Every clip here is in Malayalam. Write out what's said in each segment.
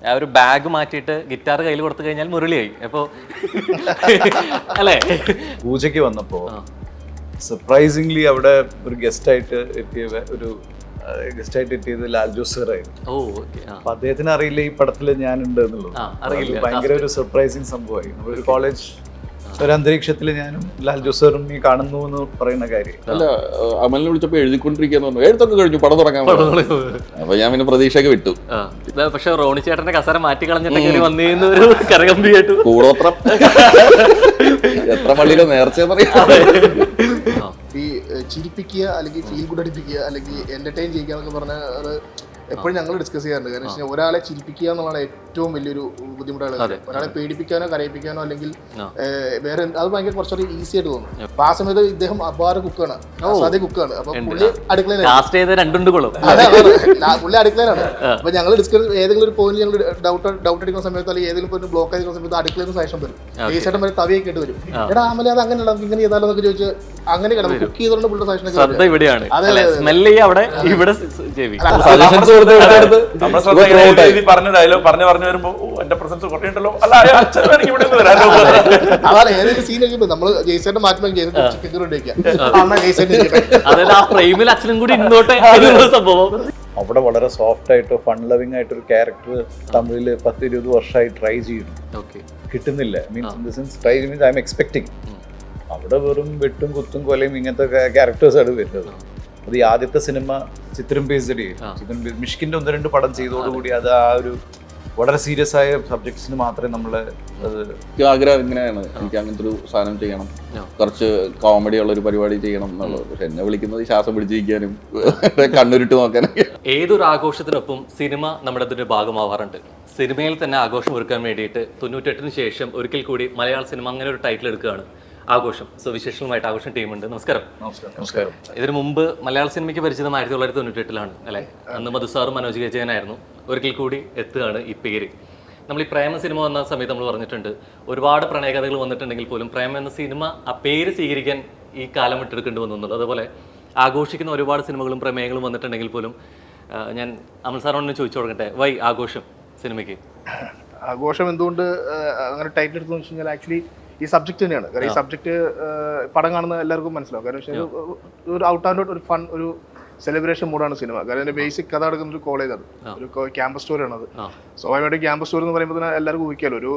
ആ ഒരു ബാഗ് മാറ്റിയിട്ട് ഗിറ്റാർ കയ്യിൽ കൊടുത്തു കഴിഞ്ഞാൽ മുരളിയായി. അപ്പോൾ അല്ലേ? പൂജയ്ക്ക് വന്നപ്പോൾ സർപ്രൈസിംഗ്ലി അവിടെ ഒരു ഗസ്റ്റായിട്ട് എത്തിയത് ലാൽ ജോസ് സാറായിരുന്നു. അപ്പൊ അദ്ദേഹത്തിന് അറിയില്ല ഈ പടത്തിൽ ഞാനുണ്ട് എന്നുള്ളത്. ഭയങ്കര ഒരു സർപ്രൈസിങ് സംഭവമായി. നമ്മളൊരു കോളേജ് ഒരു അന്തരീക്ഷത്തിൽ ഞാനും ലാൽ ജോസ് സാറും ഈ കാണുന്നു എന്ന് പറയുന്ന കാര്യം. അല്ല, അമലിനെ വിളിച്ചപ്പോൾ എഴുതിക്കൊണ്ടിരിക്കുന്നു പറഞ്ഞു. എഴുത്തൊക്കെ കഴിഞ്ഞു, പടം തുടങ്ങാൻ. അപ്പൊ ഞാൻ പിന്നെ പ്രതീക്ഷയൊക്കെ വിട്ടു. പക്ഷെ റോണി ചേട്ടന്റെ കസര മാറ്റി കളഞ്ഞിട്ട് വന്നിരുന്ന ഒരു കരകമ്പിയായിട്ട് കൂടോത്രം എത്ര പള്ളിയിലോ നേർച്ചയെന്നറിയാം. ഈ ചിരിപ്പിക്കുക അല്ലെങ്കിൽ ഫീൽ ഗുഡ് അടിപ്പിക്കുക അല്ലെങ്കിൽ എന്റർടൈൻ ചെയ്യുക എന്നൊക്കെ പറഞ്ഞാൽ അത് എപ്പോഴും ഞങ്ങൾ ഡിസ്കസ് ചെയ്യാറുണ്ട്. കാരണം വെച്ചാൽ ഒരാളെ ചിരിപ്പിക്കുക എന്നുള്ളതാണ് ഏറ്റവും വലിയൊരു ബുദ്ധിമുട്ടുള്ള കാര്യം. ഒരാളെ പേടിപ്പിക്കാനോ കരയിപ്പിക്കാനോ അല്ലെങ്കിൽ വേറെ അത് ഭയങ്കര കുറച്ചുകൂടി ഈസി ആയിട്ട് തോന്നും. അപ്പൊ ആ സമയത്ത് ഇദ്ദേഹം അപാര കുക്കാണ്, അസാധ്യ കുക്കാണ്. അപ്പൊ പുള്ളി അടുക്കളയിലാണ്, പുള്ളി അടുക്കളയിലാണ്. അപ്പൊ ഞങ്ങൾ ഡിസ്കസ് ഏതെങ്കിലും ഒരു പോയിന്റ് ഞങ്ങൾ ഡൗട്ട് അടിക്കുന്ന സമയത്ത് അല്ലെങ്കിൽ ഏതെങ്കിലും പോയിന്റ് ബ്ലോക്ക് ആയിരിക്കുന്ന സമയത്ത് അടുക്കളയിൽ നിന്ന് ശേഷം വരും, ശേഷം വരെ തവിയൊക്കെ ഇട്ട് വരും. എടാ ആമലെ അത് അങ്ങനെ നമുക്ക് ഇങ്ങനെ ചെയ്താലോ എന്നൊക്കെ ചോദിച്ചു അങ്ങനെ കിടന്നു. കുക്ക് ചെയ്തോണ്ട് പുള്ളിയുടെ സജഷൻ ഇവിടെയാണ്. പറഞ്ഞ ഡയലോഗ് പറഞ്ഞു വരുമ്പോ എന്റെ പ്രസൻസ് കുറയുണ്ടല്ലോ. അതാണ് ഏതൊരു സീനൊക്കെ നമ്മള് ജയ്സേന്റെ മാറ്റുമ്പോൾ ചിക്കൻ കറി അവിടെ വളരെ സോഫ്റ്റ് ആയിട്ടോ ഫൺ ലവിങ് ആയിട്ടൊരു ക്യാരക്ടർ തമിഴില് 10-20 വർഷമായി ട്രൈ ചെയ്യുന്നു, കിട്ടുന്നില്ല. Means in the sense try means I M expecting. അവിടെ വെറും വെട്ടും കുത്തും കൊലയും ഇങ്ങനത്തെ ക്യാരക്ടേഴ്സാണ് വരുന്നത്. അത് ഈ ആദ്യത്തെ സിനിമ ചിത്രം ബേസ്ഡ് മിഷ്കിന്റെ 1-2 പടം ചെയ്തതോടുകൂടി അത് ആ ഒരു വളരെ സീരിയസ് ആയ സബ്ജക്ട്സിന് മാത്രമേ നമ്മള് ആഗ്രഹം ഇങ്ങനെയാണ്. എനിക്ക് അങ്ങനത്തെ ഒരു സാധനം ചെയ്യണം, കുറച്ച് കോമഡി ഉള്ള ഒരു പരിപാടി ചെയ്യണം എന്നുള്ളത്. പക്ഷെ എന്നെ വിളിക്കുന്നത് ശ്വാസം പിടിച്ചിരിക്കാനും കണ്ണുരുട്ട് നോക്കാനും. ഏതൊരു ആഘോഷത്തിനൊപ്പം സിനിമ നമ്മുടെ അതിന്റെ ഭാഗമാവാറുണ്ട്. സിനിമയിൽ തന്നെ ആഘോഷം ഒരുക്കാൻ വേണ്ടിയിട്ട് 98-ന് ശേഷം ഒരിക്കൽ കൂടി മലയാള സിനിമ അങ്ങനെ ഒരു ടൈറ്റിൽ എടുക്കുകയാണ്, ആഘോഷം. സോ വിശേഷങ്ങളുമായിട്ട് ആഘോഷം ടീമുണ്ട്. നമസ്കാരം. നമസ്കാരം. ഇതിനു മുമ്പ് മലയാള സിനിമയ്ക്ക് പരിചിതം 1998-ലാണ് അല്ലേ? അന്ന് മധുസാറും മനോജ് ഗജയനായിരുന്നു. ഒരിക്കൽ കൂടി എത്തുകയാണ് ഈ പേര്. നമ്മൾ ഈ പ്രേമ സിനിമ വന്ന സമയത്ത് നമ്മൾ പറഞ്ഞിട്ടുണ്ട്, ഒരുപാട് പ്രണയകഥകൾ വന്നിട്ടുണ്ടെങ്കിൽ പോലും പ്രേമ എന്ന സിനിമ ആ പേര് സ്വീകരിക്കാൻ ഈ കാലം വിട്ടെടുക്കേണ്ടി വന്നുള്ളത്. അതുപോലെ ആഘോഷിക്കുന്ന ഒരുപാട് സിനിമകളും പ്രമേയങ്ങളും വന്നിട്ടുണ്ടെങ്കിൽ പോലും ഞാൻ അമൽ സാറിനോട് ചോദിച്ചു കൊടുക്കട്ടെ, വൈ ആഘോഷം സിനിമയ്ക്ക്? ആഘോഷം എന്തുകൊണ്ട് അങ്ങനെ ടൈറ്റിൽ എടുത്തു വെച്ച് കഴിഞ്ഞാൽ ആക്ച്വലി ഈ സബ്ജക്ട് തന്നെയാണ്. കാരണം ഈ സബ്ജക്ട് പടം കാണുന്ന എല്ലാവർക്കും മനസ്സിലാവും. കാരണം പക്ഷേ ഒരു ഔട്ട് ആൻഡ് ഔട്ട് ഒരു ഫൺ, ഒരു സെലിബ്രേഷൻ മൂഡാണ് സിനിമ. കാരണം അതിന്റെ ബേസിക് കഥ നടക്കുന്ന ഒരു കോളേജാണ്, ഒരു ക്യാമ്പസ് സ്റ്റോറിയാണ് അത്. സ്വാഭാവികമായിട്ട് ക്യാമ്പസ് സ്റ്റോറി എന്ന് പറയുമ്പോൾ തന്നെ എല്ലാവർക്കും ഊഹിക്കാമല്ലോ,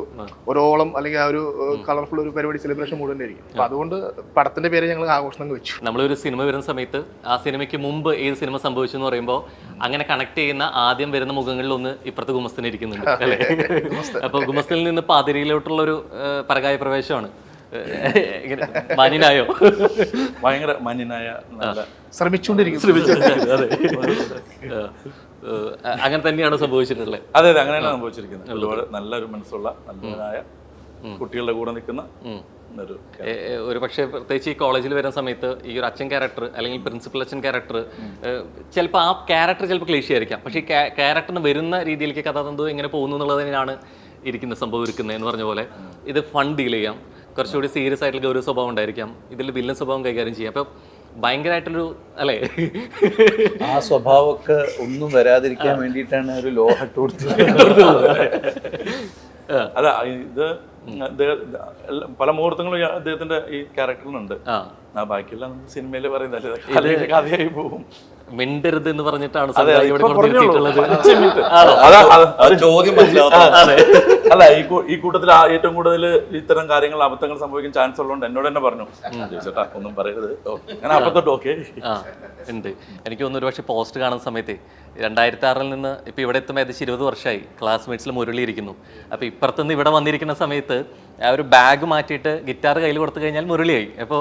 ഒരു ഓളം അല്ലെങ്കിൽ ആ ഒരു കളർഫുൾ ഒരു പരിപാടി സെലിബ്രേഷൻ മൂഡ് തന്നെ ആയിരിക്കും. അപ്പൊ അതുകൊണ്ട് പടത്തിന്റെ പേര് ഞങ്ങൾ ആഘോഷം വെച്ചു. നമ്മളൊരു സിനിമ വരുന്ന സമയത്ത് ആ സിനിമയ്ക്ക് മുമ്പ് ഏത് സിനിമ സംഭവിച്ചു എന്ന് പറയുമ്പോൾ അങ്ങനെ കണക്ട് ചെയ്യുന്ന ആദ്യം വരുന്ന മുഖങ്ങളിൽ ഒന്ന് ഇപ്പുറത്ത് ഗുമസ്തൻ ഇരിക്കുന്നുണ്ട് അല്ലേ? അപ്പൊ ഗുമസ്തനിൽ നിന്ന് പാതിരിയിലോട്ടുള്ള ഒരു പരകായ പ്രവേശമാണ്. മാന്യനായോ? ഭയങ്കര മാന്യനായ, ശ്രമിച്ചുകൊണ്ടിരിക്കും. അങ്ങനെ തന്നെയാണ് സംഭവിച്ചിട്ടുള്ളത്. അതെ, അങ്ങനെയാണ് സംഭവിച്ചിരിക്കുന്നത്. ഒരുപാട് നല്ലൊരു മനസ്സുള്ള നല്ലതായ കുട്ടികളുടെ കൂടെ നിൽക്കുന്ന ഒരു പക്ഷേ പ്രത്യേകിച്ച് ഈ കോളേജിൽ വരുന്ന സമയത്ത് ഈ ഒരു അച്ഛൻ ക്യാരക്ടർ അല്ലെങ്കിൽ പ്രിൻസിപ്പൽ അച്ഛൻ ക്യാരക്ടർ ചിലപ്പോൾ ആ ക്യാരക്ടർ ചിലപ്പോൾ ക്ലീശ ആയിരിക്കാം. പക്ഷേ ഈ ക്യാരക്ടറിന് വരുന്ന രീതിയിലേക്ക് കഥാതന്തു എങ്ങനെ പോകുന്നു എന്നുള്ളത് തന്നെയാണ് ഇരിക്കുന്ന സംഭവം ഇരിക്കുന്നത് എന്ന് പറഞ്ഞ പോലെ. ഇത് ഫൺ ഡീൽ ചെയ്യാം, കുറച്ചുകൂടി സീരിയസ് ആയിട്ടുള്ള ഗൗരവ സ്വഭാവം ഉണ്ടായിരിക്കാം, ഇതിൽ വില്ലൻ സ്വഭാവം കൈകാര്യം ചെയ്യാം. അപ്പം ഭയങ്കരമായിട്ടൊരു അല്ലേ, ആ സ്വഭാവമൊക്കെ ഒന്നും വരാതിരിക്കാൻ വേണ്ടിയിട്ടാണ് ഒരു ലോഹട്ട് കൊടുത്തത്. അല്ല, ഇത് പല മുഹൂർത്തങ്ങളും അദ്ദേഹത്തിന്റെ ഈ ക്യാരക്ടറിനുണ്ട്. ബാക്കിയുള്ള സിനിമയിൽ പറയുന്നത് കഥയായി പോകും. മിണ്ടരുത് എന്ന് പറഞ്ഞിട്ടാണ് അല്ല, ഈ കൂട്ടത്തിൽ ഏറ്റവും കൂടുതൽ ഇത്തരം കാര്യങ്ങൾ അബദ്ധങ്ങൾ സംഭവിക്കാൻ ചാൻസ് ഉള്ളതുകൊണ്ട് എന്നോട് തന്നെ പറഞ്ഞു, ചേട്ടാ ഒന്നും പറയരുത്, ഞാൻ അപ്പത്തൊട്ട് ഓക്കെ ഉണ്ട്. എനിക്ക് തോന്നുന്നു ഒരു പക്ഷേ പോസ്റ്റ് കാണുന്ന സമയത്ത് 2006-ൽ നിന്ന് ഇപ്പൊ ഇവിടെ എത്തുമ്പോൾ ഏകദേശം 20 വർഷമായി ക്ലാസ്മേറ്റ്സിൽ മുരളിയിരിക്കുന്നു. അപ്പൊ ഇപ്പുറത്തുനിന്ന് ഇവിടെ വന്നിരിക്കുന്ന സമയത്ത് ആ ഒരു ബാഗ് മാറ്റിയിട്ട് ഗിറ്റാർ കയ്യിൽ കൊടുത്തു കഴിഞ്ഞാൽ മുരളിയായി. അപ്പോൾ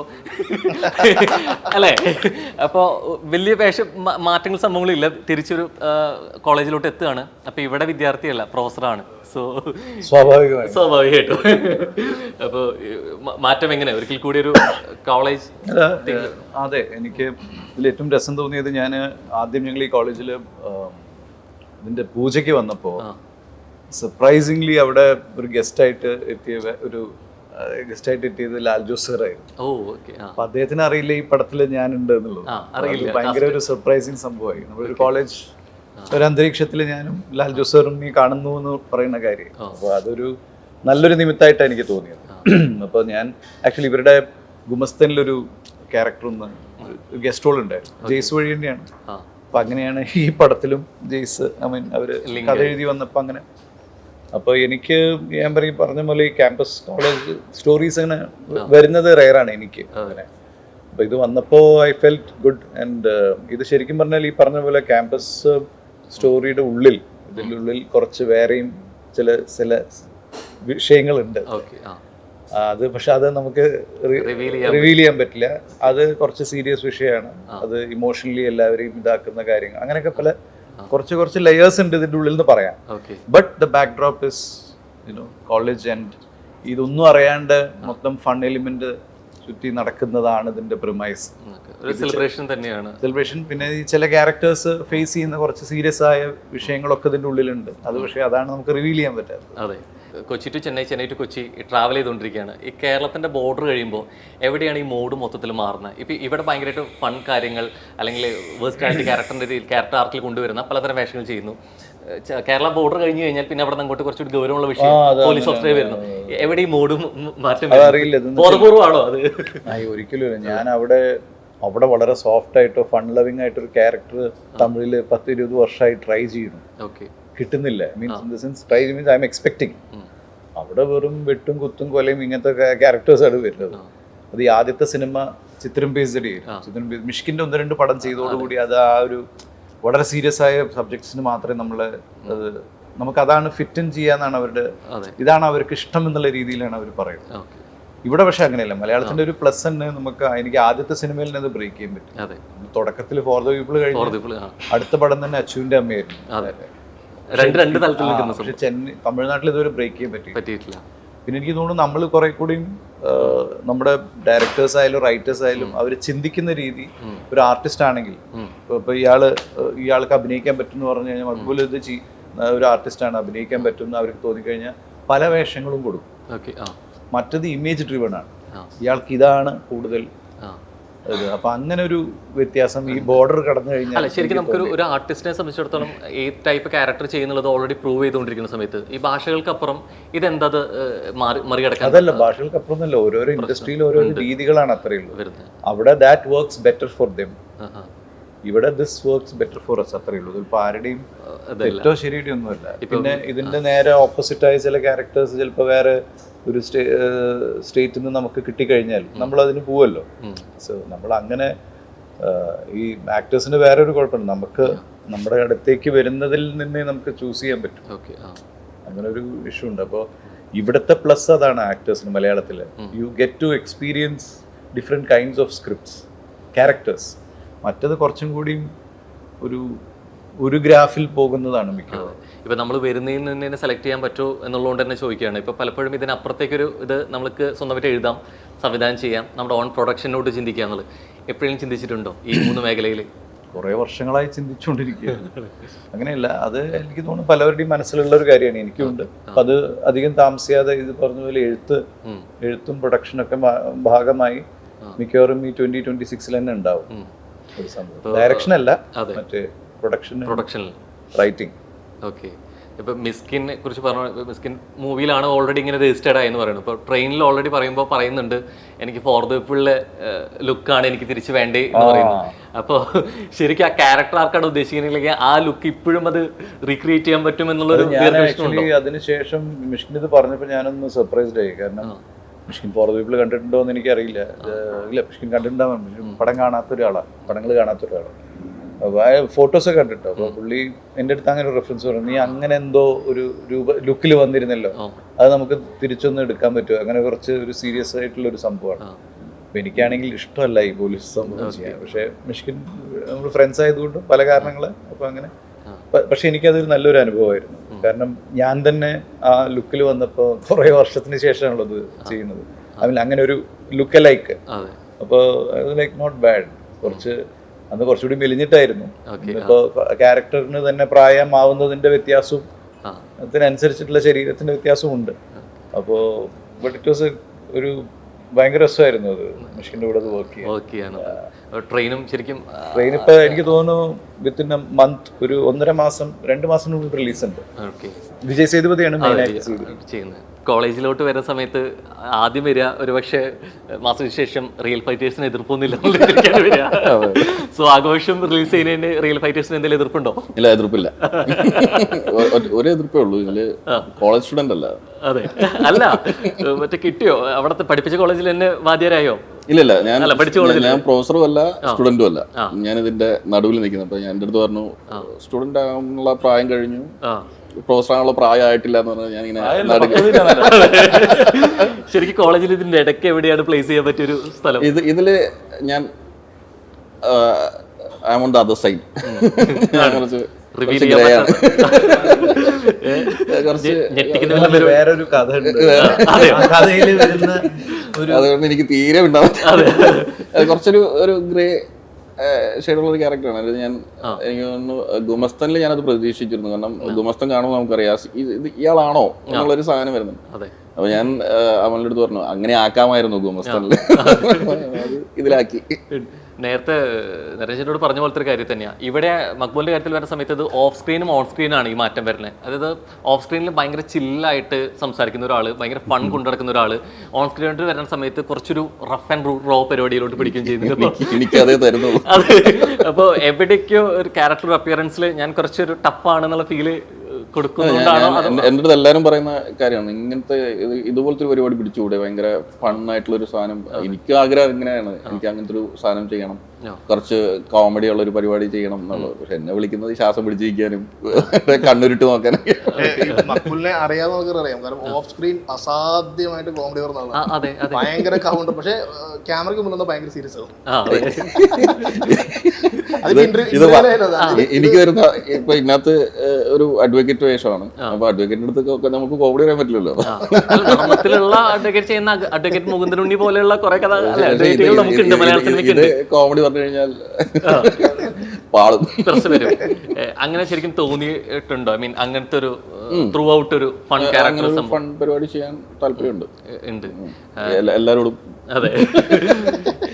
അല്ലേ? അപ്പോൾ വലിയ മാറ്റങ്ങൾ സംഭവങ്ങളില്ല. തിരിച്ചൊരു കോളേജിലോട്ട് എത്തുകയാണ്. അപ്പോൾ ഇവിടെ വിദ്യാർത്ഥിയല്ല, പ്രൊഫസറാണ്. സോ സ്വാഭാവികമായിട്ടും അപ്പോൾ മാറ്റം എങ്ങനെ ഒരിക്കൽ കൂടി ഒരു കോളേജ്? അതെ, എനിക്ക് ഇതിൽ ഏറ്റവും രസം തോന്നിയത്, ഞാൻ ആദ്യം ഞങ്ങൾ ഈ കോളേജിൽ ഇതിന്റെ പൂജയ്ക്ക് വന്നപ്പോൾ സർപ്രൈസിംഗ്ലി അവിടെ ഒരു ഗസ്റ്റായിട്ട് എത്തിയത് ലാൽ ജോസ് സാറായിരുന്നു. അപ്പൊ അദ്ദേഹത്തിന് അറിയില്ല ഈ പടത്തിൽ ഞാനുണ്ട് എന്നുള്ളത്. ഭയങ്കര ഒരു സർപ്രൈസിങ് സംഭവമായി. നമ്മളൊരു കോളേജ് ഒരു അന്തരീക്ഷത്തിൽ ഞാനും ലാൽ ജോസ് സാറും ഈ കാണുന്നു എന്ന് പറയുന്ന കാര്യം. അപ്പോൾ അതൊരു നല്ലൊരു നിമിത്തമായിട്ടാണ് എനിക്ക് തോന്നിയത്. അപ്പോൾ ഞാൻ ആക്ച്വലി ഇവരുടെ ഗുമസ്തനിലൊരു ക്യാരക്ടർ ഒന്ന് ഗസ്റ്റ് റോൾ ഉണ്ടായിരുന്നു, ജെയ്സ് വഴി തന്നെയാണ്. അപ്പം അങ്ങനെയാണ് ഈ പടത്തിലും ജെയ്സ് അവർ കഥ എഴുതി വന്നപ്പോൾ അങ്ങനെ. അപ്പോൾ എനിക്ക് ഞാൻ പറഞ്ഞ പോലെ ഈ ക്യാമ്പസ് കോളേജ് സ്റ്റോറീസ് അങ്ങനെ വരുന്നത് റെയറാണ് എനിക്ക് അങ്ങനെ. അപ്പോൾ ഇത് വന്നപ്പോൾ ഐ ഫെൽറ്റ് ഗുഡ്. ആൻഡ് ഇത് ശരിക്കും പറഞ്ഞാൽ ഈ പറഞ്ഞ പോലെ ക്യാമ്പസ് സ്റ്റോറിയുടെ ഇതിൻ്റെ ഉള്ളിൽ കുറച്ച് വേറെയും ചില വിഷയങ്ങളുണ്ട്. അത് പക്ഷെ അത് നമുക്ക് റിവീൽ ചെയ്യാൻ പറ്റില്ല. അത് കുറച്ച് സീരിയസ് വിഷയമാണ്. അത് ഇമോഷണലി എല്ലാവരെയും ഇതാക്കുന്ന കാര്യങ്ങൾ, അങ്ങനെയൊക്കെ കുറച്ച് ലെയേഴ്സ് ഉണ്ട് ഇതിൻ്റെ ഉള്ളിൽ എന്ന് പറയാം. But the back drop is college. And ഇതൊന്നും അറിയാണ്ട് മൊത്തം ഫൺ എലിമെന്റ് ചുറ്റി നടക്കുന്നതാണ് ഇതിന്റെ പ്രിമൈസ്. സെലിബ്രേഷൻ തന്നെയാണ്. സെലിബ്രേഷൻ. പിന്നെ ഈ ചില ക്യാരക്ടേഴ്സ് ഫേസ് ചെയ്യുന്ന കുറച്ച് സീരിയസ് ആയ വിഷയങ്ങളൊക്കെ ഇതിൻ്റെ ഉള്ളിലുണ്ട്. അത് പക്ഷേ അതാണ് നമുക്ക് റിവീൽ ചെയ്യാൻ പറ്റാത്തത്. അതെ. Kochi to Chennai, Chennai to Kochi travel ചെയ്തുകൊണ്ടിരിക്കുകയാണ്. ഈ കേരളത്തിൻ്റെ ബോർഡർ കഴിയുമ്പോൾ എവിടെയാണ് ഈ മൂഡ് മൊത്തത്തിൽ മാറുന്നത്? ഇപ്പം ഇവിടെ ഭയങ്കരമായിട്ട് ഫൺ കാര്യങ്ങൾ അല്ലെങ്കിൽ വേഴ്സ്റ്റാലിറ്റി ക്യാരക്ടർ ആർക്കിൽ കൊണ്ടുവരുന്ന പലതരം വേഷങ്ങൾ ചെയ്യുന്നു. കേരള ബോർഡർ കഴിഞ്ഞ് കഴിഞ്ഞാൽ പിന്നെ അവിടെ നിന്ന് അങ്ങോട്ട് കുറച്ചുകൂടി ഗൗരവമുള്ള വിഷയം പോലീസ് ഓഫീസർ വരുന്നു. എവിടെ ഈ മൂഡും മാറ്റം ബോധപൂർവ്വമാണോ അത്? ഒരിക്കലും. ഞാൻ അവിടെ വളരെ സോഫ്റ്റ് ആയിട്ടോ ഫൺ ലവിങ് ആയിട്ടൊരു ക്യാരക്ടർ തമിഴിൽ 10-20 വർഷമായി ട്രൈ ചെയ്യുന്നു. കിട്ടുന്നില്ല. Means in the sense try means I M expecting. അവിടെ വെറും വെട്ടും കുത്തും കൊലയും ഇങ്ങനത്തെ ക്യാരക്ടേഴ്സാണ് വരുന്നത്. അത് ഈ ആദ്യത്തെ സിനിമ ചിത്രം ബേസ്ഡ് മിഷ്കിൻ്റെ 1-2 പടം ചെയ്തതോടുകൂടി അത് ആ ഒരു വളരെ സീരിയസ് ആയ സബ്ജക്ട്സിന് മാത്രമേ നമുക്കതാണ് ഫിറ്റ് ഇൻ ചെയ്യാന്നാണ് അവരുടെ, ഇതാണ് അവർക്ക് ഇഷ്ടം എന്നുള്ള രീതിയിലാണ് അവർ പറയുന്നത്. ഇവിടെ പക്ഷെ അങ്ങനെയല്ല. മലയാളത്തിന്റെ ഒരു പ്ലസ് തന്നെ എനിക്ക് ആദ്യത്തെ സിനിമയിൽ നിന്ന് ബ്രേക്ക് ചെയ്യാൻ പറ്റും. തുടക്കത്തിൽ ഫോർ ദ പീപ്പിൾ കഴിഞ്ഞു അടുത്ത പടം തന്നെ അച്ചുവിന്റെ അമ്മയായിരുന്നു. പക്ഷെ തമിഴ്നാട്ടിൽ ഇതുവരെ ബ്രേക്ക് ചെയ്യാൻ പറ്റിയിട്ടില്ല. പിന്നെ എനിക്ക് തോന്നുന്നു നമ്മൾ കുറെ കൂടിയും നമ്മുടെ ഡയറക്ടേഴ്സ് ആയാലും റൈറ്റേഴ്സ് ആയാലും അവർ ചിന്തിക്കുന്ന രീതി, ഒരു ആർട്ടിസ്റ്റ് ആണെങ്കിൽ ഇപ്പൊ ഇയാൾക്ക് അഭിനയിക്കാൻ പറ്റും എന്ന് പറഞ്ഞു കഴിഞ്ഞാൽ അതുപോലെ ഇത് ഒരു ആർട്ടിസ്റ്റാണ്, അഭിനയിക്കാൻ പറ്റും എന്ന് അവർക്ക് തോന്നിക്കഴിഞ്ഞാൽ പല വേഷങ്ങളും കൊടുക്കും. മറ്റത് ഇമേജ് ഡ്രിവൺ ആണ്, ഇയാൾക്ക് ഇതാണ് കൂടുതൽ. അപ്പൊ അങ്ങനെ ഒരു വ്യത്യാസം ഈ ബോർഡർ കടന്നു കഴിഞ്ഞാൽ ശരിക്കും നമുക്കൊരു ആർട്ടിസ്റ്റിനെ സംബന്ധിച്ചിടത്തോളം ഈ ടൈപ്പ് ക്യാരക്ടർ ചെയ്യുന്നത് ഓൾറെഡി പ്രൂവ് ചെയ്തുകൊണ്ടിരിക്കുന്ന സമയത്ത് ഈ ഭാഷകൾക്കപ്പുറം ഇതെന്താ മറികടക്കാൻ? അതല്ല, ഭാഷകൾക്കപ്പുറം എന്നല്ല, ഓരോരോ ഇൻഡസ്ട്രിയിൽ ഓരോ രീതികളാണ് അത്രയേ ഉള്ളൂ. അവിടെ that works better for them, ഇവിടെ this works better for us, അത്രയേ ഉള്ളൂ. ഇതിപ്പോൾ ആരുടെയും തെറ്റോ ശരിയുടെയോ ഒന്നുമല്ല. പിന്നെ ഇതിന്റെ നേരെ ഓപ്പോസിറ്റായ ചില ക്യാരക്ടേഴ്സ് ചിലപ്പോൾ വേറെ ഒരു സ്റ്റേറ്റിൽ നിന്ന് നമുക്ക് കിട്ടിക്കഴിഞ്ഞാൽ നമ്മൾ അതിന് പോവല്ലോ. സോ നമ്മൾ അങ്ങനെ ഈ ആക്ടേഴ്സിന് വേറെ ഒരു കുഴപ്പമുണ്ട്, നമുക്ക് നമ്മുടെ അടുത്തേക്ക് വരുന്നതിൽ നിന്നേ നമുക്ക് ചൂസ് ചെയ്യാൻ പറ്റും. അങ്ങനെ ഒരു ഇഷ്യൂ ഉണ്ട്. അപ്പോൾ ഇവിടുത്തെ പ്ലസ് അതാണ് ആക്ടേഴ്സിന് മലയാളത്തിൽ. You get to experience different kinds of scripts, characters. മറ്റത് കുറച്ചും കൂടിയും ഒരു ഗ്രാഫിൽ പോകുന്നതാണ് മിക്കവാറും. ഇപ്പം നമ്മൾ വരുന്നതിൽ നിന്ന് തന്നെ സെലക്ട് ചെയ്യാൻ പറ്റുമോ എന്നുള്ളതുകൊണ്ട് തന്നെ ചോദിക്കുകയാണ്. ഇപ്പോൾ പലപ്പോഴും ഇതിനപ്പുറത്തേക്കൊരു ഇത് നമുക്ക് സ്വന്തമായിട്ട് എഴുതാം, സംവിധാനം ചെയ്യാം, നമ്മുടെ ഓൺ പ്രൊഡക്ഷനോട്ട് ചിന്തിക്കുക എന്നുള്ളത് എപ്പോഴും ചിന്തിച്ചിട്ടുണ്ടോ ഈ 3 മേഖലയിൽ? കുറേ വർഷങ്ങളായി ചിന്തിച്ചുകൊണ്ടിരിക്കുകയാണ്. അങ്ങനെയല്ല, അത് എനിക്ക് തോന്നുന്നു പലവരുടെയും മനസ്സിലുള്ള ഒരു കാര്യമാണ്, എനിക്കുണ്ട്. അപ്പം അത് അധികം താമസിയാതെ ഇത് പറഞ്ഞ പോലെ എഴുത്തും പ്രൊഡക്ഷനൊക്കെ ഭാഗമായി മിക്കവാറും ഈ 2026 തന്നെ ഉണ്ടാവും ഒരു സംഭവം. ഡയറക്ഷൻ അല്ല, മറ്റേ പ്രൊഡക്ഷൻ റൈറ്റിംഗ്. ഓക്കെ. ഇപ്പോൾ മിസ്കിനെ കുറിച്ച് പറഞ്ഞു, മിസ്കിൻ മൂവിയിലാണ് ഓൾറെഡി ഇങ്ങനെ രജിസ്റ്റേർഡ് ആയെന്ന് പറയുന്നത്. ഇപ്പോൾ ട്രെയിനിൽ ഓൾറെഡി പറയുന്നുണ്ട് എനിക്ക് ഫോർ ദ പീപ്പിളിലെ ലുക്കാണ് എനിക്ക് തിരിച്ച് വേണ്ടേ എന്ന് പറയുന്നത്. അപ്പോൾ ശരിക്കും ആ ക്യാരക്ടർ ആർക്കാണ് ഉദ്ദേശിക്കുന്നെങ്കിൽ ആ ലുക്ക് ഇപ്പോഴും അത് റീക്രിയേറ്റ് ചെയ്യാൻ പറ്റും എന്നുള്ളൊരു അതിനുശേഷം മിഷ്കിൻ ഇത് പറഞ്ഞപ്പോൾ ഞാനൊന്ന് സർപ്രൈസ്ഡ് ആയി. കാരണം മിഷ്കിൻ ഫോർ ദ പീപ്പിൾ കണ്ടിട്ടുണ്ടോ എന്ന് എനിക്കറിയില്ല. ഇല്ല, മിഷ്കിൻ കണ്ടിട്ടുണ്ടാവാൻ, പടം കാണാത്ത ഒരാളാണ്, പടങ്ങൾ കാണാത്ത ഒരാളാണ്. ഫോട്ടോസൊക്കെ കണ്ടിട്ടോ. അപ്പോൾ പുള്ളി എൻ്റെ അടുത്ത് അങ്ങനെ ഒരു റെഫറൻസ് പറഞ്ഞു, നീ അങ്ങനെ എന്തോ ഒരു ലുക്കിൽ വന്നിരുന്നല്ലോ, അത് നമുക്ക് തിരിച്ചൊന്ന് എടുക്കാൻ പറ്റുമോ? അങ്ങനെ കുറച്ച് ഒരു സീരിയസ് ആയിട്ടുള്ള ഒരു സംഭവമാണ്. അപ്പോൾ എനിക്കാണെങ്കിൽ ഇഷ്ടമല്ല ഈ പോലീസ് സംഭവം ചെയ്യാൻ. പക്ഷേ മിഷ്കിൻ നമ്മൾ ഫ്രണ്ട്സ് ആയതുകൊണ്ടും പല കാരണങ്ങൾ അപ്പോൾ അങ്ങനെ. പക്ഷെ എനിക്കതൊരു നല്ലൊരു അനുഭവമായിരുന്നു. കാരണം ഞാൻ തന്നെ ആ ലുക്കിൽ വന്നപ്പോൾ കുറേ വർഷത്തിന് ശേഷമാണല്ലോ അത് ചെയ്യുന്നത്. അങ്ങനെ ഒരു ലുക്ക് ലൈക്ക്. അപ്പോൾ അത് ലൈക്ക് നോട്ട് ബാഡ്. അന്ന് കുറച്ചുകൂടി മെലിഞ്ഞിട്ടായിരുന്നു. ഇപ്പോൾ ക്യാരക്ടറിന് തന്നെ പ്രായമാവുന്നതിന്റെ വ്യത്യാസവും അതിനനുസരിച്ചിട്ടുള്ള ശരീരത്തിന്റെ വ്യത്യാസവും ഉണ്ട്. അപ്പോൾ ബട്ട് ഇറ്റ് വാസ് ഒരു ഭയങ്കര രസമായിരുന്നു അത് മിഷ്കിൻ്റെ കൂടെ വർക്ക് ചെയ്യാൻ. ട്രെയിനും ശരിക്കും ട്രെയിൻ ഇപ്പൊ എനിക്ക് തോന്നുന്നു വിത്തിൻ എ മന്ത് ഒരു 1.5 മാസം 2 മാസത്തിനുള്ളിൽ റിലീസ് ഉണ്ട്. ഓക്കെ. വിജയ് സേതുപതിയാണ് മെയിനായിട്ട് ചെയ്യുന്നത്. കോളേജിലോട്ട് വരുന്ന സമയത്ത് ആദ്യം വരിക ഒരുപക്ഷെ മാസത്തിന് ശേഷം റിയൽ ഫൈറ്റേഴ്സിന് എതിർപ്പൊന്നുമില്ല വരിക. സോ ആഘോഷം റിലീസ് ചെയ്യുന്നതിന് റിയൽ ഫൈറ്റേഴ്സിന് എന്തെങ്കിലും എതിർപ്പുണ്ടോ? ഇല്ല, എതിർപ്പില്ല. ഒരു എതിർപ്പേ ഉള്ളൂ, ഇതില് കോളേജ് സ്റ്റുഡന്റ് അല്ല. അതെ, അല്ല മറ്റേ കിട്ടിയോ അവിടത്തെ പഠിപ്പിച്ച കോളേജിൽ തന്നെ വാദ്യരായോ? ഇല്ല, ഞാൻ പ്രൊഫസറും അല്ല സ്റ്റുഡന്റും അല്ല, ഞാൻ ഇതിന്റെ നടുവിൽ നിൽക്കുന്നത്. അപ്പൊ ഞാൻ എൻ്റെ അടുത്ത് പറഞ്ഞു സ്റ്റുഡന്റ് ആകാനുള്ള പ്രായം കഴിഞ്ഞു, പ്രൊഫസർ ആണുള്ള പ്രായമായിട്ടില്ല എന്ന് പറഞ്ഞാൽ ഞാനിങ്ങനെ ശരിക്കും കോളേജിൽ ഇതിന്റെ ഇടയ്ക്ക് എവിടെയാണ് പ്ലേസ് ചെയ്യാൻ പറ്റിയൊരു സ്ഥലം? ഇതില് ഞാൻ I am on the other side. വേറൊരു കഥ ഉണ്ട്, കഥയിൽ വരുന്ന അതുകൊണ്ട് എനിക്ക് തീരെ ഉണ്ടാവും. കുറച്ചൊരു ഗ്രേ ഷെയ്ഡുള്ള ഒരു ക്യാരക്ടറാണ് അത്. ഞാൻ എനിക്ക് തോന്നുന്നു ഗുമസ്തനിൽ ഞാനത് പ്രതീക്ഷിച്ചിരുന്നു. കാരണം ഗുമസ്തൻ കാണുമ്പോൾ നമുക്കറിയാം ഇത് ഇയാളാണോ എന്നുള്ളൊരു സാധനം വരുന്നുണ്ട്. അപ്പൊ ഞാൻ അവളുടെ അടുത്ത് പറഞ്ഞു അങ്ങനെ ആക്കാമായിരുന്നു ഗുമസ്തനിൽ, ഇതിലാക്കി. നേരത്തെ നരേശനോട് പറഞ്ഞ പോലത്തെ ഒരു കാര്യം തന്നെയാണ് ഇവിടെ മക്ബൂലിന്റെ കാര്യത്തിൽ വരുന്ന സമയത്ത് ഇത് ഓഫ് സ്ക്രീനും ഓൺ സ്ക്രീനാണ് ഈ മാറ്റം വരുന്നത്. അതായത് ഓഫ് സ്ക്രീനിൽ ഭയങ്കര ചില്ലായിട്ട് സംസാരിക്കുന്ന ഒരാൾ, ഭയങ്കര ഫൺ കൊണ്ടുനടക്കുന്ന ഒരാൾ, ഓൺ സ്ക്രീനിൽ വരുന്ന സമയത്ത് കുറച്ചൊരു റഫ് ആൻഡ് റോ പരിപാടിയിലോട്ട് പിടിക്കുകയും ചെയ്യുന്നുണ്ട്. അതെ, അപ്പോൾ എവിടേക്കോ ഒരു ക്യാരക്ടർ അപ്പിയറൻസിൽ ഞാൻ കുറച്ചൊരു ടഫാണെന്നുള്ള ഫീല് കൊടുക്കുന്നതുകൊണ്ടാണോ? എൻ്റെ അടുത്ത് എല്ലാവരും പറയുന്ന കാര്യമാണ് ഇങ്ങനത്തെ ഇതുപോലത്തെ ഒരു പരിപാടി പിടിച്ചുകൂടെ, ഭയങ്കര ഫണ്ണായിട്ടുള്ള ഒരു സാധനം. എനിക്ക് ആഗ്രഹം ഇങ്ങനെയാണ്, എനിക്ക് അങ്ങനത്തെ ഒരു സാധനം ചെയ്യണം, കുറച്ച് കോമഡി ഉള്ള ഒരു പരിപാടി ചെയ്യണം എന്നുള്ളത്. പക്ഷെ എന്നെ വിളിക്കുന്നത് ശ്വാസം പിടിച്ചിരിക്കാനും കണ്ണുരുട്ട് നോക്കാനൊക്കെ. മക്ബൂലിനെ അറിയാതെ നമുക്കറിയാം, കാരണം ഓഫ് സ്ക്രീൻ അസാധ്യമായിട്ട് കോമഡി പറഞ്ഞതാണ്, ഭയങ്കര കൗണ്ടർ. പക്ഷെ ക്യാമറയ്ക്ക് മുന്നിൽ ഭയങ്കര സീരിയസ് ആവും. എനിക്ക് വരുന്ന ഇപ്പൊ ഇതിനകത്ത് ഒരു അഡ്വക്കേറ്റ് വേഷമാണ്. അപ്പൊ അഡ്വക്കേറ്റിന്റെ അടുത്തൊക്കെ നമുക്ക് കോമഡി പറയാൻ പറ്റില്ലല്ലോ. അഡ്വക്കേറ്റ് മുകുന്ദനുണ്ണി പോലെയുള്ള കുറെ കഥ കോമഡി പറഞ്ഞു കഴിഞ്ഞാൽ പാളും പ്രശ്നം വരും. അങ്ങനെ ശരിക്കും തോന്നിയിട്ടുണ്ടോ? ഐ മീൻ അങ്ങനത്തെ ഒരു ത്രൂ ഔട്ട് ഒരു ഫൺ ക്യാരക്ടർ ഫൺ പരിപാടി ചെയ്യാൻ താല്പര്യമുണ്ട് എല്ലാരോടും. അതെ,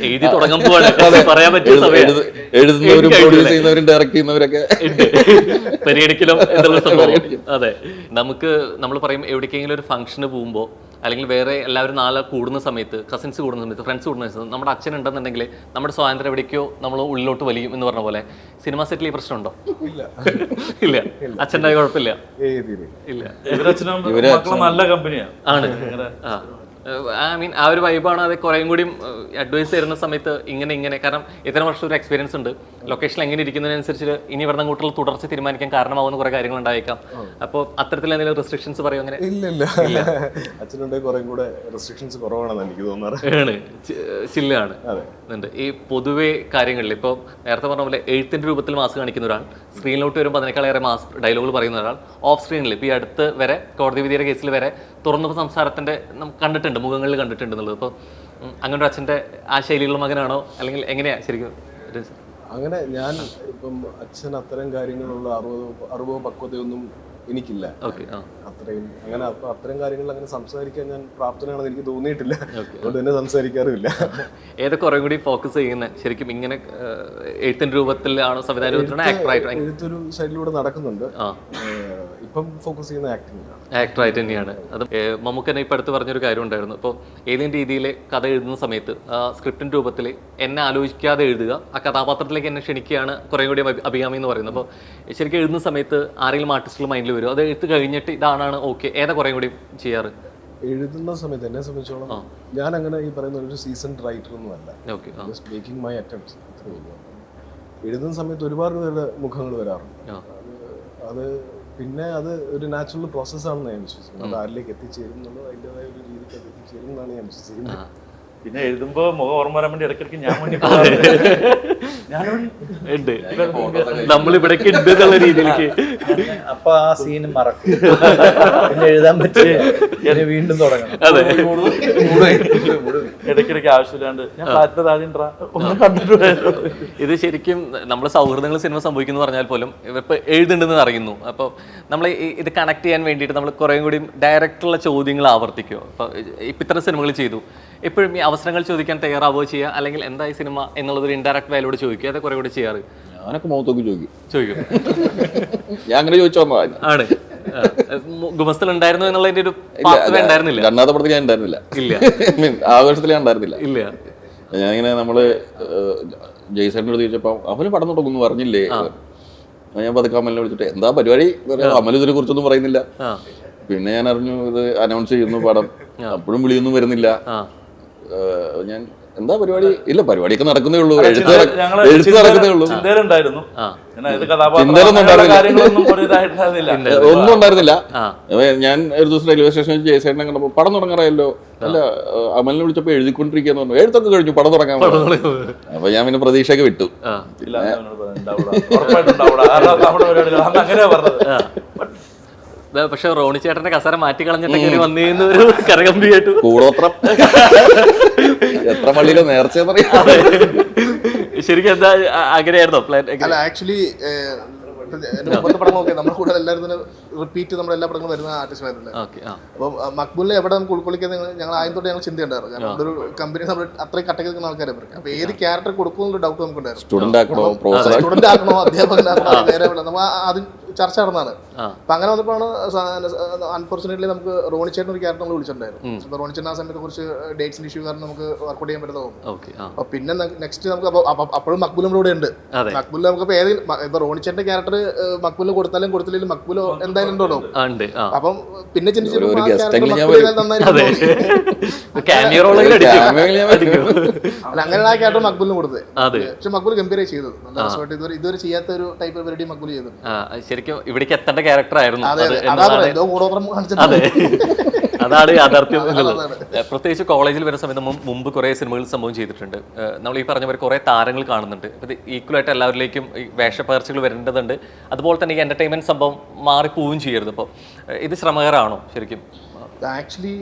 എഴുതി തുടങ്ങാൻ പോവാണ്, പറയാൻ പറ്റിയ സമയം. എഴുതുന്നവരും പ്രൊഡ്യൂസ് ചെയ്യുന്നവരും ഡയറക്ട് ചെയ്യുന്നവരൊക്കെ പരിഗണിക്കലും എന്നുള്ള സംഭവം. അതെ, നമ്മൾ പറയും എവിടേക്കെങ്കിലും ഒരു ഫംഗ്ഷന് പോകുമ്പോൾ അല്ലെങ്കിൽ വേറെ എല്ലാവരും നാളെ കൂടുന്ന സമയത്ത്, കസിൻസ് കൂടുന്ന സമയത്ത്, ഫ്രണ്ട്സ് കൂടുന്ന സമയത്ത് നമ്മുടെ അച്ഛൻ ഉണ്ടെന്നുണ്ടെങ്കിൽ നമ്മുടെ സ്വാതന്ത്ര്യം എവിടേക്കോ നമ്മൾ ഉള്ളിലോട്ട് വലിയും എന്ന് പറഞ്ഞ പോലെ സിനിമ സെറ്റിൽ ഈ പ്രശ്നമുണ്ടോ? ഇല്ല, അച്ഛൻ്റെ കുഴപ്പമില്ല. നല്ല കമ്പനിയാണ് ആണ്. ഐ മീൻ ആ ഒരു വൈബാണ്. അത് കുറേയും കൂടി അഡ്വൈസ് തരുന്ന സമയത്ത് ഇങ്ങനെ കാരണം ഇത്ര വർഷം ഒരു എക്സ്പീരിയൻസ് ഉണ്ട്, ലൊക്കേഷൻ എങ്ങനെ ഇരിക്കുന്നതിനനുസരിച്ച് ഇനി ഇവിടെ അങ്ങോട്ടുള്ള തുടർച്ച തീരുമാനിക്കാൻ കാരണമാവുന്ന കുറെ കാര്യങ്ങൾ ഉണ്ടായേക്കാം. അപ്പോൾ അത്തരത്തിൽ എന്തെങ്കിലും റെസ്ട്രിക്ഷൻസ് പറയും? അങ്ങനെ ഇല്ല, അച്ഛനുണ്ടെ കുറേ കൂടെ റെസ്ട്രിക്ഷൻസ് കുറവാണെന്ന് എനിക്ക് തോന്നാറ്. ചില്ലാണ്. ഈ പൊതുവെ കാര്യങ്ങളിൽ ഇപ്പോൾ നേരത്തെ പറഞ്ഞ പോലെ എഴുത്തിന്റെ രൂപത്തിൽ മാസ് കാണിക്കുന്ന ഒരാൾ, സ്ക്രീനിലോട്ട് വരുമ്പോൾ അതിനേക്കാളേറെ മാസ് ഡയലോഗുകൾ പറയുന്ന ഒരാൾ, ഓഫ് സ്ക്രീനിൽ ഇപ്പോൾ ഈ അടുത്ത് വരെ കോടതി വിധിയുടെ കേസിൽ വരെ തുറന്ന സംസാരത്തിന്റെ നമുക്ക് കണ്ടിട്ടുണ്ട്, മുഖങ്ങളിൽ കണ്ടിട്ടുണ്ട് എന്നുള്ളത്. അപ്പോൾ അങ്ങനെ ഒരു അച്ഛൻ്റെ ആ ശൈലിയുള്ള മകനാണോ അല്ലെങ്കിൽ എങ്ങനെയാ ശരിക്കും? അങ്ങനെ ഞാൻ ഇപ്പം അച്ഛൻ അത്തരം കാര്യങ്ങളുള്ള അറിവോ പക്വതയൊന്നും എനിക്കില്ല. അത്തരം കാര്യങ്ങളിൽ അങ്ങനെ സംസാരിക്കാൻ ഞാൻ പ്രാപ്തനാണെന്ന് എനിക്ക് തോന്നിയിട്ടില്ല, അതുകൊണ്ട് തന്നെ സംസാരിക്കാറുമില്ല. ഏതൊക്കെ കുറെ കൂടി ഫോക്കസ് ചെയ്യുന്നത് ശരിക്കും ഇങ്ങനെ എഴുത്തിന്റെ രൂപത്തിലാണോ സംവിധാന രൂപത്തിലാണോ ആക്ടറായിട്ട്? എഴുത്തൊരു സൈഡിലൂടെ നടക്കുന്നുണ്ട്, ഇപ്പം ഫോക്കസ് ചെയ്യുന്ന ആക്ടറായിട്ട് തന്നെയാണ്. അത് മമ്മൂക്കനെ ഇപ്പം അടുത്ത് പറഞ്ഞൊരു കാര്യം ഉണ്ടായിരുന്നു. ഇപ്പോൾ ഏതെങ്കിലും രീതിയിൽ കഥ എഴുതുന്ന സമയത്ത് ആ സ്ക്രിപ്റ്റിൻ്റെ രൂപത്തിൽ എന്നെ ആലോചിക്കാതെ എഴുതുക, ആ കഥാപാത്രത്തിലേക്ക് എന്നെ ക്ഷണിക്കുകയാണ് കുറേ കൂടി അഭികാമി എന്ന് പറയുന്നത്. അപ്പോൾ ശരിക്കും എഴുതുന്ന സമയത്ത് ആരെങ്കിലും ആർട്ടിസ്റ്റുകൾ മൈൻഡിൽ വരും, അത് എഴുത്ത് കഴിഞ്ഞിട്ട് ഇതാണ് ഓക്കെ, ഏതാ കുറേ കൂടി ചെയ്യാറ്? എഴുതുന്ന സമയത്ത് എന്നെ സംബന്ധിച്ചോളം ഞാൻ അങ്ങനെ ഈ പറയുന്ന ഒരു സീസൺഡ് റൈറ്റർ ഒന്നും അല്ല, ജസ്റ്റ് മേക്കിംഗ് മൈ അറ്റംപ്റ്റ്സ്. എഴുതുന്ന സമയത്ത് ഒരുപാട് പേരുടെ മുഖങ്ങൾ വരാറുണ്ട്. അത് പിന്നെ അത് ഒരു നാച്ചുറൽ പ്രോസസ്സാണെന്ന് ഞാൻ വിശ്വസിക്കുന്നു. അത് ആരിലേക്ക് എത്തിച്ചേരും എന്നുള്ളത് അതിൻ്റെതായ ഒരു രീതിക്ക് അത് എത്തിച്ചേരും എന്നാണ് ഞാൻ വിശ്വസിക്കുന്നത്. പിന്നെ എഴുതുമ്പോ മുഖം ഓർമ്മ വരാൻ വേണ്ടി ഇടയ്ക്കിടയ്ക്ക് ഞാൻ വേണ്ടി നമ്മളിവിടേക്ക് ഉണ്ട് എന്നുള്ള രീതിയിലേക്ക് അപ്പൊ ആ സീന് മറക്കും, പിന്നെ എഴുതാൻ പറ്റിയ വീണ്ടും തുടങ്ങണം. അതെ, ഇടയ്ക്കിടയ്ക്ക് ആവശ്യമില്ലാണ്ട് ഞാൻ ഫ്ലാറ്റിന്റെ താഴെ ഒന്നും കണ്ടിട്ട്. ഇത് ശരിക്കും നമ്മളെ സൗഹൃദങ്ങൾ സിനിമ സംഭവിക്കുന്നു പറഞ്ഞാൽ പോലും ഇപ്പൊ എഴുതുന്നുണ്ടെന്ന് അറിയുന്നു. അപ്പോൾ നമ്മൾ ഇത് കണക്ട് ചെയ്യാൻ വേണ്ടിയിട്ട് നമ്മൾ കുറേ കൂടി ഡയറക്റ്റുള്ള ചോദ്യങ്ങൾ ആവർത്തിക്കുമോ? ഇപ്പം ഇത്തരം സിനിമകൾ ചെയ്തു, എപ്പോഴും ഈ അവസരങ്ങൾ ചോദിക്കാൻ തയ്യാറാവുകയോ ചെയ്യുക, അല്ലെങ്കിൽ എന്തായി സിനിമ എന്നുള്ളതൊരു ഇൻഡയറക്റ്റ് വാല്യൂടെ ചോദിക്കുക, അത് കുറേ കൂടി ചെയ്യാറ്? ഞാനൊക്കെ മുഖത്തൊക്കെ ചോദിക്കും. ഞാൻ അങ്ങനെ ചോദിച്ചു വന്നതാണ്. ആണ് ഗുമസ്തൽ ഉണ്ടായിരുന്നു എന്നുള്ളതിന്റെ ഒരു പാർട്ട് ഉണ്ടായിരുന്നില്ല. രണ്ടാമത്തെ പടത്തിൽ ഞാൻ ഉണ്ടായിരുന്നില്ല. ഇല്ല. ആഘോഷത്തിൽ ഞാൻ ഉണ്ടായിരുന്നില്ല. ഇല്ല. ഞാനിങ്ങനെ നമ്മള് ജയ്സേട്ടനോട് ചോദിച്ചപ്പോ അവന് പടം തുടങ്ങുന്നു പറഞ്ഞില്ലേ. ഞാൻ പതുക്കെ അമലിനെ വിളിച്ചിട്ട് എന്താ പരിപാടി, അമൽ ഇതിനെ കുറിച്ചൊന്നും പറയുന്നില്ല. പിന്നെ ഞാൻ അറിഞ്ഞു ഇത് അനൗൺസ് ചെയ്യുന്നു പടം, അപ്പോഴും വിളിയൊന്നും വരുന്നില്ല. ഞാൻ എന്താ പരിപാടി, ഇല്ല പരിപാടിയൊക്കെ നടക്കുന്നേ ഉള്ളൂ, എഴുത്ത് നടക്കുന്നേ ഉള്ളൂ. ചിന്തയിലുണ്ടായിരുന്നു, ഒന്നും ഉണ്ടായിരുന്നില്ല. ഞാൻ ഒരു ദിവസം റെയിൽവേ സ്റ്റേഷനിൽ ജയസേട്ടനെ കണ്ടപ്പോൾ പടം തുടങ്ങാറായല്ലോ, അല്ല അമലിനെ വിളിച്ചപ്പോ എഴുതിക്കൊണ്ടിരിക്കുകയെന്ന് പറഞ്ഞു. എഴുത്തൊക്കെ കഴിഞ്ഞു, പടം തുടങ്ങാൻ പറഞ്ഞു. അപ്പൊ ഞാൻ പിന്നെ പ്രതീക്ഷയൊക്കെ വിട്ടു. പക്ഷെ റോണി ചേട്ടന്റെ കസര മാറ്റി കളഞ്ഞിട്ട് വന്നിരുന്ന ഒരു കരകമ്പിയായിട്ട് കൂടോത്രം എത്ര പള്ളിയിലോ നേർച്ചയെന്നറിയാം. ശരിക്കും എന്താ അങ്ങനെയായിരുന്നോ പ്ലാൻ? അല്ല ആക്ച്വലി മുമ്പത്തെ പടം നോക്കിയാൽ നമ്മുടെ കൂടെ എല്ലാവരും തന്നെ റിപ്പീറ്റ് നമ്മുടെ എല്ലാ പടങ്ങളും വരുന്ന ആർട്ടിസ്റ്റുമാരുണ്ട്. അപ്പം മക്ബൂലിനെ എവിടെ നമുക്ക് ഉൾക്കൊള്ളിക്കാൻ ഞങ്ങൾ ആദ്യം തൊട്ട് ഞങ്ങൾ ചിന്തയുണ്ടായിരുന്നു. കാരണം അതൊരു കമ്പനി നമ്മൾ അത്രയും കട്ടക്ക് നിൽക്കുന്ന ആൾക്കാരെ പറയും. അപ്പൊ ഏത് ക്യാരക്ടർ കൊടുക്കുമെന്നൊരു ഡൗട്ട് നമുക്കുണ്ടായിരുന്നു. സ്റ്റുഡന്റ് ആക്കണോ അധ്യാപകനാക്കണോ വേറെ നമ്മൾ ആദ്യം ചർച്ച നടന്നതാണ്. അപ്പൊ അങ്ങനെ വന്നപ്പോഴാണ് അൺഫോർച്ചുനേറ്റ്ലി നമുക്ക് റോണി ചേട്ടൻ ഒരു ക്യാരക്ടർ നമ്മൾ വിളിച്ചിട്ടുണ്ടായിരുന്നു. അപ്പൊ റോണി ചേട്ടൻ ആ സമയത്ത് കുറച്ച് ഡേറ്റ്സിന്റെ ഇഷ്യൂ കാരണം നമുക്ക് വർക്കൗട്ട് ചെയ്യാൻ പറ്റുന്ന തോന്നുന്നു. അപ്പൊ പിന്നെ നെക്സ്റ്റ് നമുക്ക് അപ്പോഴും മക്ബൂൽ നമ്മുടെ കൂടെ ഉണ്ട്. മക്ബൂൽ നമുക്ക് ഏതെങ്കിലും ഇപ്പൊ റോണി ചേട്ടന്റെ ക്യാരക്ടർ മക്ബൂലിന് കൊടുത്താലും കൊടുത്തില്ലെങ്കിലും മക്ബൂൽ എന്തായാലും ഉണ്ടോ. അപ്പം പിന്നെ അങ്ങനെയാണ് ആ ക്യാരക്ടർ മക്ബൂലിന് കൊടുത്തത്. പക്ഷെ മക്ബൂൽ ഗംഭീരമായി ചെയ്തത്, നല്ല രസമായിട്ട് ഇതുവരെ ചെയ്യാത്ത ഒരു ടൈപ്പ് പരിപാടി മക്ബൂൽ ചെയ്തത്. ശരിക്കും ഇവിടേക്ക് എത്തേണ്ട ക്യാരക്ടർ ആയിരുന്നു. അതാണ് യാഥാർത്ഥ്യം. പ്രത്യേകിച്ച് കോളേജിൽ വരുന്ന സമയത്ത് മുമ്പ് കുറെ സിനിമകൾ സംഭവം ചെയ്തിട്ടുണ്ട്. നമ്മൾ ഈ പറഞ്ഞ പോലെ കുറെ താരങ്ങൾ കാണുന്നുണ്ട്. ഇത് ഈക്വൽ ആയിട്ട് എല്ലാവരിലേക്കും ഈ വേഷപ്പകർച്ചകൾ വരേണ്ടതുണ്ട്. അതുപോലെ തന്നെ ഈ എന്റർടൈൻമെന്റ് സംഭവം മാറിപ്പോവുകയും ചെയ്യരുത്. അപ്പോൾ ഇത് ശ്രമകരമാണോ ശരിക്കും? ആക്ച്വലി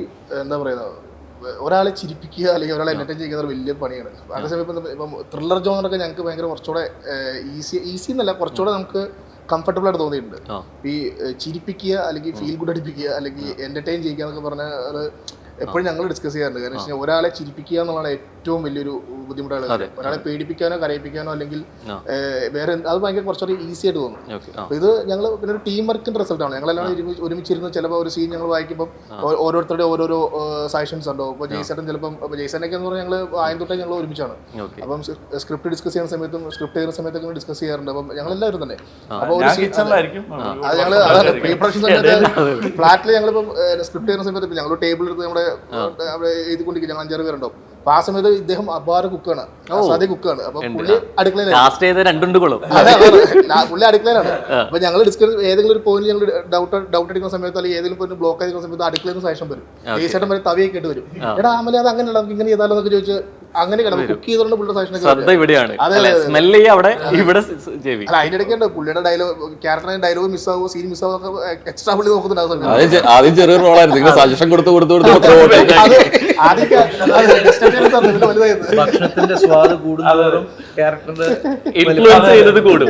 എന്താ പറയുക, ഒരാളെ ചിരിപ്പിക്കുക അല്ലെങ്കിൽ ഒരാളെ എന്റർടൈൻ ചെയ്യുന്ന ഒരു വലിയ പണിയാണ്. അതേസമയം ഇപ്പം ത്രില്ലർ ജോണറൊക്കെ ഞങ്ങൾക്ക് ഭയങ്കര കുറച്ചുകൂടെ ഈസി എന്നല്ല, കുറച്ചുകൂടെ നമുക്ക് കംഫർട്ടബിൾ ആയിട്ട് തോന്നിയിട്ടുണ്ട്. ഈ ചിരിപ്പിക്കുക അല്ലെങ്കിൽ ഫീൽ ഗുഡ് അടിപ്പിക്കുക അല്ലെങ്കിൽ എന്റർടൈൻ ചെയ്യുക എന്നൊക്കെ പറഞ്ഞ എപ്പോഴും ഞങ്ങൾ ഡിസ്കസ് ചെയ്യാറുണ്ട്. കാരണം വെച്ചാൽ ഒരാളെ ചിരിപ്പിക്കുക എന്നുള്ളതാണ് ഏറ്റവും വലിയൊരു ബുദ്ധിമുട്ടുള്ള കാര്യം. ഒരാളെ പേടിപ്പിക്കാനോ കരയിപ്പിക്കാനോ അല്ലെങ്കിൽ വേറെ അത് ഭയങ്കര കുറച്ചുകൂടി ഈസി ആയിട്ട് തോന്നും. അപ്പോൾ ഇത് ഞങ്ങൾ പിന്നെ ഒരു ടീം വർക്കിന്റെ റിസൾട്ടാണ്. ഞങ്ങളെല്ലാം ഒരുമിച്ചിരുന്ന് ചിലപ്പോൾ ഒരു സീൻ ഞങ്ങൾ വായിക്കുമ്പോൾ ഓരോരുത്തരുടെ ഓരോരോ സജഷൻസ് ഉണ്ടോ. ഇപ്പോൾ ജയ്സേട്ടൻ ചിലപ്പം ജയ്സേനൊക്കെ എന്ന് പറഞ്ഞാൽ ഞങ്ങൾ ആദ്യം തൊട്ടേ ഞങ്ങൾ ഒരുമിച്ചാണ്. അപ്പം സ്ക്രിപ്റ്റ് ഡിസ്കസ് ചെയ്യുന്ന സമയത്തും സ്ക്രിപ്റ്റ് ചെയ്യുന്ന സമയത്തൊക്കെ ഡിസ്കസ് ചെയ്യാറുണ്ട്. അപ്പം ഞങ്ങളെല്ലാവരും തന്നെ അപ്പോൾ ഒരു സീൻ അത് ഞങ്ങൾ പ്രീ പ്രൊഡക്ഷൻ സമയത്ത് ഫ്ലാറ്റിൽ ഞങ്ങളിപ്പം സ്ക്രിപ്റ്റ് ചെയ്യുന്ന സമയത്ത് ഞങ്ങൾ ടേബിൾ എടുത്ത് നമ്മുടെ അവിടെ എഴുതിക്കൊണ്ടിരിക്കും. ഞങ്ങൾ 5-6 പേരുണ്ടാവും. അപ്പൊ ആ സമയത്ത് ഇദ്ദേഹം അപാര കുക്കാണ്, അസാധ്യ കുക്കാണ്. അപ്പൊ പുള്ളി അടുക്കളയിലാണ്, പുള്ളി അടുക്കളയിലാണ്. അപ്പൊ ഞങ്ങൾ ഡിസ്കസ് ഏതെങ്കിലും ഒരു പോയിന്റ് ഞങ്ങൾ ഡൗട്ട് അടിക്കുന്ന സമയത്ത് അല്ലെങ്കിൽ ഏതെങ്കിലും പോയിന്റ് ബ്ലോക്ക് ആയിരിക്കുന്ന സമയത്ത് അടുക്കളയിൽ നിന്ന് സജഷൻ വരും. ജയ്സേട്ടൻ വരെ തവിയൊക്കെ ഇട്ട് വരും. എടാ ആമലെ അത് അങ്ങനെയല്ല, നമുക്ക് ഇങ്ങനെ ചെയ്താലോ എന്നൊക്കെ ചോദിച്ച് അങ്ങനെ കുക്ക് ചെയ്തോണ്ട് പുള്ളിയുടെ സജഷൻ അല്ല അതിനിടയ്ക്ക് ഉണ്ട് പുള്ളിയുടെ ഡയലോഗ് ക്യാരക്ടറിന്റെ ഡയലോഗ് മിസ്സാവോ സീൻ മിസ്സാവോ എക്സ്ട്രാ പുള്ളി നോക്കുന്നുണ്ടാവും. ആദ്യം ചെറിയ റോളായിരുന്നു, സജഷൻ ഭക്ഷണത്തിന്റെ സ്വാദ് കൂടുന്നതും ക്യാരക്ടറിന്റെ ഇൻഫ്ലുവൻസ് ചെയ്തത് കൂടും.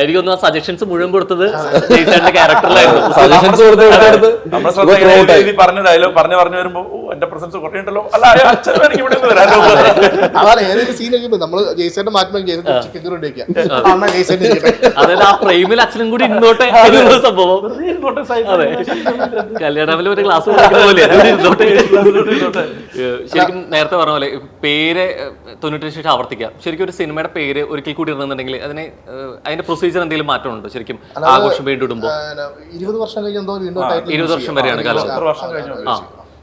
എനിക്കൊന്നും ആ സജഷൻസ് മുഴുവൻ കൊടുത്തത് ജയ്സേട്ടന്റെ ക്യാരക്ടറിലായിരുന്നു. പറഞ്ഞ ഡയലോഗ് പറഞ്ഞു വരുമ്പോ എന്റെ പ്രസൻസ് കുറയുണ്ടല്ലോ, അല്ല എനിക്ക് ഇവിടെ നിന്ന് വരാനോ. അതാണ് ഏതെങ്കിലും സീൻ കഴിയുമ്പോൾ നമ്മള് ജയ്സേട്ടൻ മാറ്റുമ്പോൾ ചിക്കൻ കറി ഉണ്ടാക്കിയ അതായത് ആ ഫ്രെയിമിൽ അച്ഛനും കൂടി ഇന്നോട്ടെ സംഭവം. അതെ, കല്യാണമിൽ ഒരു ക്ലാസ് പോലെ ഇരുന്നോട്ടെ. ശരിക്കും നേരത്തെ പറഞ്ഞ പോലെ പേര് 98 ശേഷം ആവർത്തിക്കാം. ശരിക്കും ഒരു സിനിമയുടെ പേര് ഒരിക്കൽ കൂടി ഇടുന്നുണ്ടെങ്കിൽ അതിന്റെ പ്രൊസീജിയർ എന്തെങ്കിലും മാറ്റമുണ്ടോ? ശരിക്കും ആഘോഷം വീണ്ടും ഇടുമ്പോൾ 20 വർഷം കഴിഞ്ഞെന്തോ വീണ്ടും 20 വർഷം വരെയാണ് കാലം.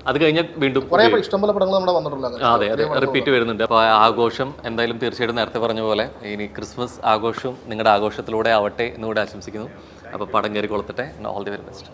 അത് കഴിഞ്ഞാൽ വീണ്ടും ഇഷ്ടംപോലെ പടങ്ങൾ നമ്മുടെ വന്നിട്ടുള്ളത്. അതെ അതെ, റിപ്പീറ്റ് വരുന്നുണ്ട്. അപ്പോൾ ആഘോഷം എന്തായാലും തീർച്ചയായിട്ടും നേരത്തെ പറഞ്ഞ പോലെ ഇനി ക്രിസ്മസ് ആഘോഷവും നിങ്ങളുടെ ആഘോഷത്തിലൂടെ ആവട്ടെ എന്നുകൂടെ ആശംസിക്കുന്നു. അപ്പോൾ പടം കയറി കൊളുത്തട്ടെ. All the very best.